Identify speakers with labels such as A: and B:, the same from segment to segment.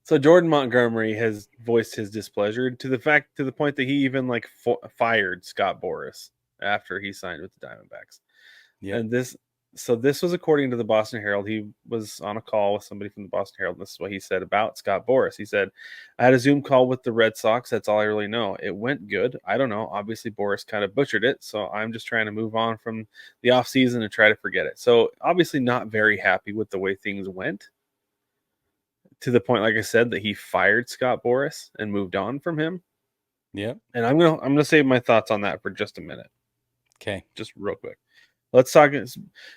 A: So Jordan Montgomery has voiced his displeasure to the point that he even fired Scott Boras after he signed with the Diamondbacks.
B: Yep.
A: And this was according to the Boston Herald. He was on a call with somebody from the Boston Herald. And this is what he said about Scott Boras. He said, "I had a Zoom call with the Red Sox. That's all I really know. It went good. I don't know. Obviously, Boras kind of butchered it. So I'm just trying to move on from the offseason and try to forget it." So obviously not very happy with the way things went, to the point, like I said, that he fired Scott Boras and moved on from him.
B: Yep.
A: And I'm gonna save my thoughts on that for just a minute.
B: Okay.
A: Just real quick. Let's talk.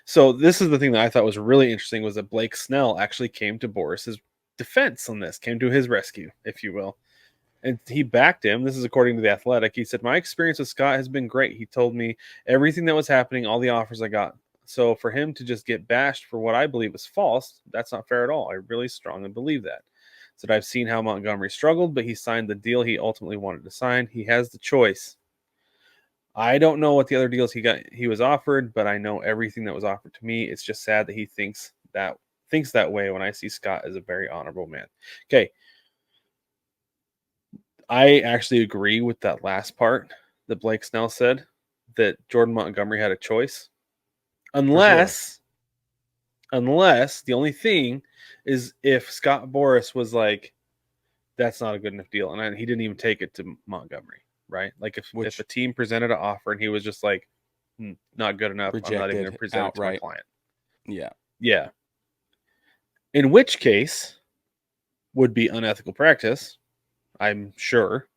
A: So this is the thing that I thought was really interesting, was that Blake Snell actually came to Boris's defense on this, came to his rescue, if you will. And he backed him. This is according to The Athletic. He said, "My experience with Scott has been great. He told me everything that was happening, all the offers I got. So for him to just get bashed for what I believe is false, that's not fair at all. I really strongly believe that." Said, "I've seen how Montgomery struggled, but he signed the deal he ultimately wanted to sign. He has the choice. I don't know what the other deals he was offered, but I know everything that was offered to me. It's just sad that he thinks that way when I see Scott as a very honorable man." Okay. I actually agree with that last part that Blake Snell said, that Jordan Montgomery had a choice.
B: For sure.
A: Unless the only thing is if Scott Boras was like, "That's not a good enough deal," and he didn't even take it to Montgomery, right? Like if a
B: Which
A: team presented an offer and he was just like, "Not good enough. I'm not even going to
B: rejected
A: present it to my
B: outright.
A: client."
B: Yeah.
A: Yeah. In which case would be unethical practice, I'm sure,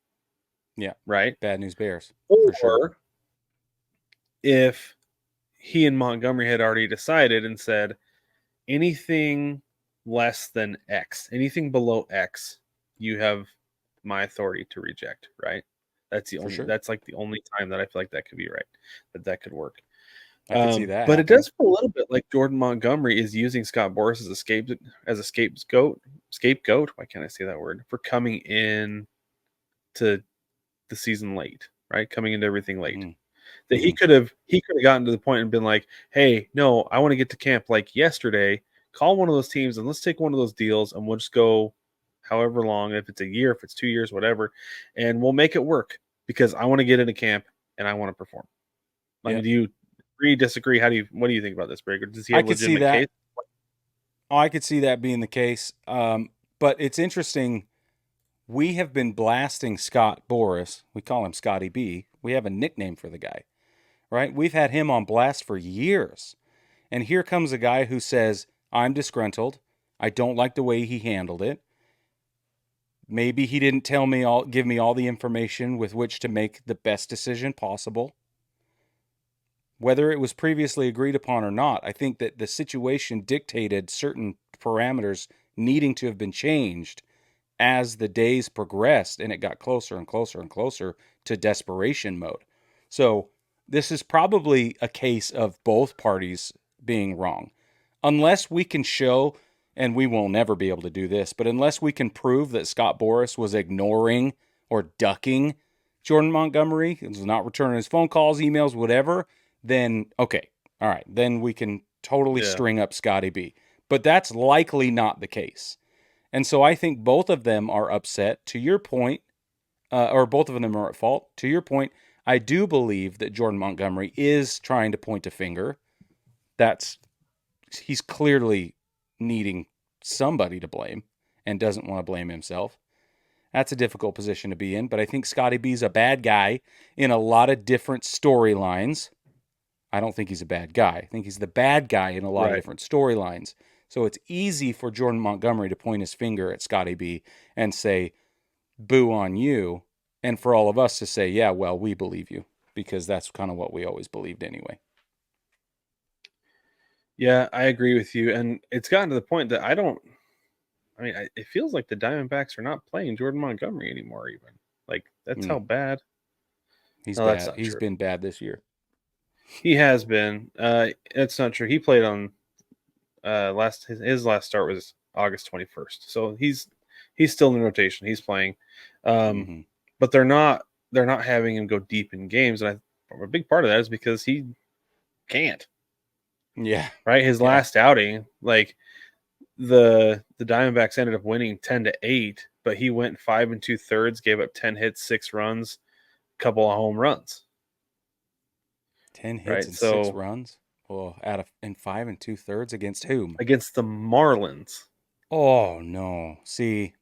B: Yeah.
A: right?
B: Bad news bears. For sure.
A: Or if he and Montgomery had already decided and said, anything less than X, anything below X, you have my authority to reject, right?
B: For sure.
A: That's like the only time that I feel like that could be right, that could work.
B: I could see that
A: But it
B: happening.
A: does feel a little bit like Jordan Montgomery is using Scott Boras as a scapegoat. Why can't I say that word? For coming in to the season late, right? Coming into everything late.
B: Mm.
A: That
B: Mm-hmm.
A: he could have gotten to the point and been like, "Hey, no, I want to get to camp like yesterday. Call one of those teams and let's take one of those deals and we'll just go however long, if it's a year, if it's 2 years, whatever, and we'll make it work because I want to get into camp and I want to perform." I mean,
B: Yep.
A: do you agree, disagree? What do you think about this, Brig? Or does he
B: I
A: have a
B: could see
A: legitimate case?
B: that. Oh, I could see that being the case. But it's interesting. We have been blasting Scott Boras. We call him Scotty B. We have a nickname for the guy, right? We've had him on blast for years. And here comes a guy who says, "I'm disgruntled. I don't like the way he handled it. Maybe he didn't give me all the information with which to make the best decision possible." Whether it was previously agreed upon or not, I think that the situation dictated certain parameters needing to have been changed as the days progressed and it got closer and closer and closer to desperation mode. So, this is probably a case of both parties being wrong. Unless we can show, and we will never be able to do this, but unless we can prove that Scott Boras was ignoring or ducking Jordan Montgomery, was not returning his phone calls, emails, whatever, then okay, all right, then we can totally
A: Yeah.
B: string up Scotty B. But that's likely not the case. And so I think both of them are upset. To your point, or both of them are at fault. To your point, I do believe that Jordan Montgomery is trying to point a finger. He's clearly needing somebody to blame and doesn't want to blame himself. That's a difficult position to be in, but I think Scotty B's a bad guy in a lot of different storylines. I don't think he's a bad guy. I think he's the bad guy in a lot of
A: Right.
B: different storylines. So it's easy for Jordan Montgomery to point his finger at Scotty B and say, "Boo on you," and for all of us to say, "Yeah, well, we believe you," because that's kind of what we always believed anyway.
A: Yeah, I agree with you. And it's gotten to the point that it feels like the Diamondbacks are not playing Jordan Montgomery anymore, even. Like, that's
B: Mm,
A: how bad.
B: he's
A: No, that's
B: bad.
A: not
B: He's
A: true.
B: been bad this year.
A: He has been. It's not true. He played on his last start was August 21st. So he's still in the rotation. He's playing. Um,
B: Mm-hmm.
A: but they're not having him go deep in games, and a big part of that is because he can't.
B: Yeah,
A: Right, his
B: yeah,
A: last outing, like the Diamondbacks ended up winning 10-8, but he went 5 2/3, gave up 10 hits, 6 runs, couple of home runs.
B: 10 hits
A: Right,
B: and 6
A: so
B: runs. Well, in 5 2/3 against whom?
A: against the Marlins.
B: Oh no. See.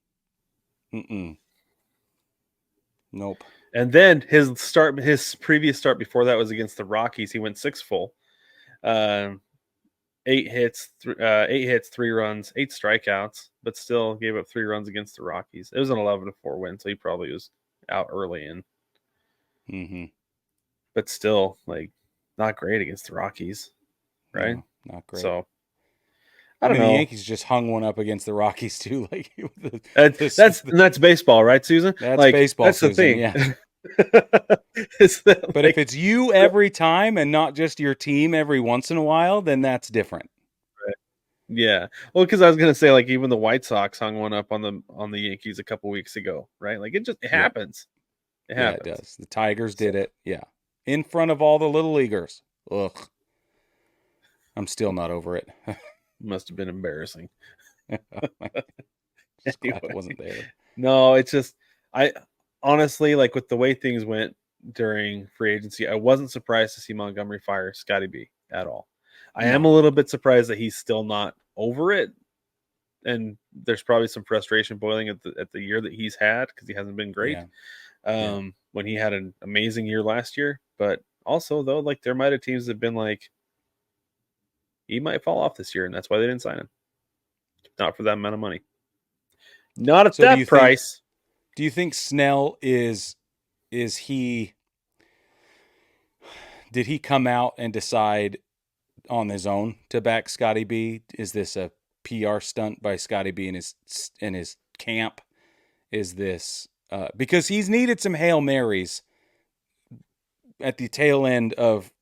B: Nope.
A: And then his previous start before that was against the Rockies. He went 6 full, 8 hits, 3 runs, 8 strikeouts, but still gave up 3 runs against the Rockies. It was an 11-4 win, so he probably was out early in.
B: Mm-hmm.
A: But still, like, not great against the Rockies, right?
B: No, not great.
A: So
B: I
A: I don't
B: mean, the
A: know.
B: Yankees just hung one up against the Rockies too. Like
A: That's baseball, right, Susan?
B: that's
A: Like,
B: baseball,
A: that's the
B: Susan.
A: thing.
B: Yeah.
A: Is that,
B: But if
A: like,
B: it's you every time and not just your team every once in a while, then that's different.
A: yeah. Well, because I was gonna say, like, even the White Sox hung one up on the Yankees a couple weeks ago, right? Like, it
B: Yep.
A: happens. It
B: Yeah, it
A: happens.
B: does. The Tigers
A: So
B: did it. Yeah. In front of all the little leaguers. Ugh. I'm still not over it.
A: must have been embarrassing.
B: Just glad I
A: Anyway,
B: wasn't there.
A: no, it's just I honestly, like, with the way things went during free agency, I wasn't surprised to see Montgomery fire Scotty B at all. I am
B: No.
A: a little bit surprised that he's still not over it, and there's probably some frustration boiling at the year that he's had because he hasn't been great.
B: Yeah. Yeah.
A: When he had an amazing year last year, but also though, like, there might have teams that have been like, he might fall off this year, and that's why they didn't sign him. Not for that amount of money. Not at
B: So
A: that price.
B: do you think Snell is he did he come out and decide on his own to back Scotty B? Is this a PR stunt by Scotty B and his camp? Is this because he's needed some Hail Marys at the tail end of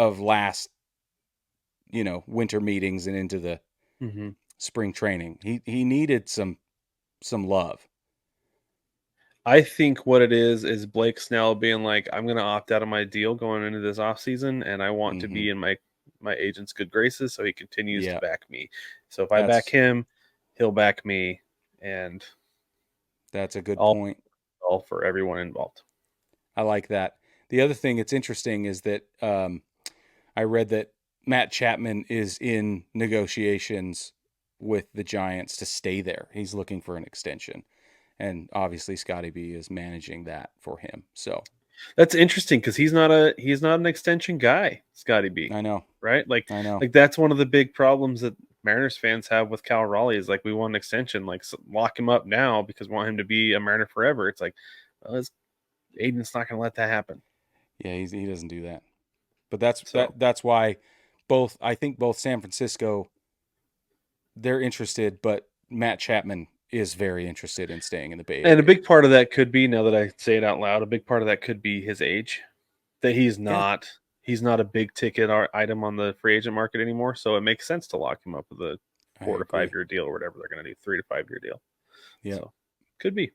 B: last winter meetings and into the
A: Mm-hmm.
B: spring training. He needed some love.
A: I think what it is Blake Snell being like, I'm going to opt out of my deal going into this offseason, and I want to
B: Mm-hmm.
A: be in my agent's good graces, so he continues to
B: Yeah,
A: back me. So if I back
B: that's
A: him, he'll back me, and
B: a good
A: all
B: point.
A: all for everyone involved.
B: I like that. The other thing that's interesting is that I read that Matt Chapman is in negotiations with the Giants to stay there. He's looking for an extension. And obviously Scotty B is managing that for him. So
A: That's interesting because he's not an extension guy, Scotty B.
B: I know.
A: Right? Like
B: I know.
A: like that's one of the big problems that Mariners fans have with Cal Raleigh is, like, we want an extension, like, lock him up now because we want him to be a Mariner forever. It's like, well, his agent's not going to let that happen.
B: Yeah, he doesn't do that. But
A: So,
B: that's why I think both San Francisco, they're interested, but Matt Chapman is very interested in staying in the Bay
A: and a
B: Area.
A: big part of that could be, now that I say it out loud, a big part of that could be his age. That
B: Yeah,
A: he's not a big ticket item on the free agent market anymore. So it makes sense to lock him up with a
B: I
A: 4 to 5
B: agree.
A: year deal or whatever they're going to do, 3 to 5 year deal.
B: Yep.
A: So could be.